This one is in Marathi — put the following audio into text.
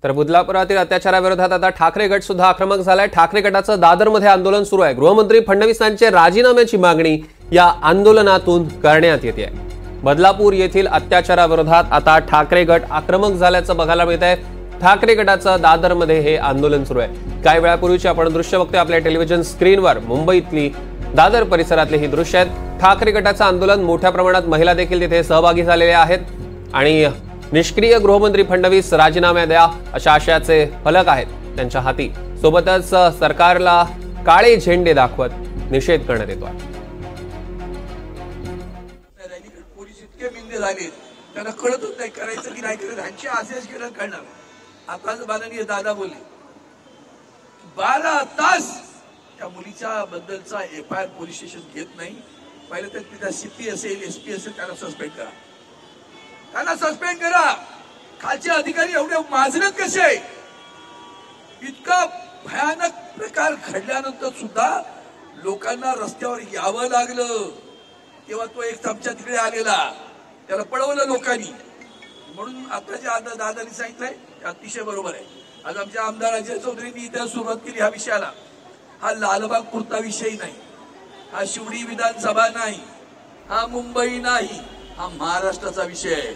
तर बुदलापुरातील अत्याचाराविरोधात आता ठाकरे गट सुद्धा आक्रमक झालाय। ठाकरे गटाचं दादरमध्ये आंदोलन सुरू आहे। गृहमंत्री फडणवीसांचे राजीनाम्याची मागणी या आंदोलनातून करण्यात येते। बदलापूर येथील अत्याचाराविरोधात आता ठाकरे गट आक्रमक झाल्याचं बघायला मिळत आहे। ठाकरे गटाचं दादरमध्ये हे आंदोलन सुरू आहे। काही वेळापूर्वीची आपण दृश्य बघतोय आपल्या टेलिव्हिजन स्क्रीनवर। मुंबईतली दादर परिसरातले ही दृश्य आहेत। ठाकरे गटाचं आंदोलन, मोठ्या प्रमाणात महिला देखील तिथे सहभागी झालेले आहेत आणि निष्क्रिय गृहमंत्री फडणवीस राजीनामा द्या अशा आशयाचे फलक आहेत त्यांच्या हाती। सोबतच सरकारला काळे झेंडे दाखवत निषेध करण्यात येतो आहे। पोलीस इतके मिंदे झाले, त्यांना कळतच नाही करायचं की नाही करायचं, ह्यांची आशेच केलं करणार। आताच माननीय दादा बोलले 12 तास त्या मुलीच्या बद्दलचा FIR पोलीस स्टेशन घेत नाही। पहिले तर तिचा CP असेल, SP असेल, त्यांना सस्पेंड करा, त्यांना सस्पेंड करा। खालचे अधिकारी एवढे माजरत कसे? इतका भयानक प्रकार घडल्यानंतर सुद्धा लोकांना रस्त्यावर यावं लागलं। तेव्हा तो एक चमचा तिकडे आलेला, त्याला पळवलं लोकांनी। म्हणून आता जे दादांनी सांगितलंय ते अतिशय बरोबर आहे। आज आमच्या आमदार अजय चौधरींनी इथे सुरुवात केली ह्या विषयाला। हा लालबाग पुरता विषय नाही, हा शिवडी विधानसभा नाही, हा मुंबई नाही, हा महाराष्ट्राचा विषय आहे।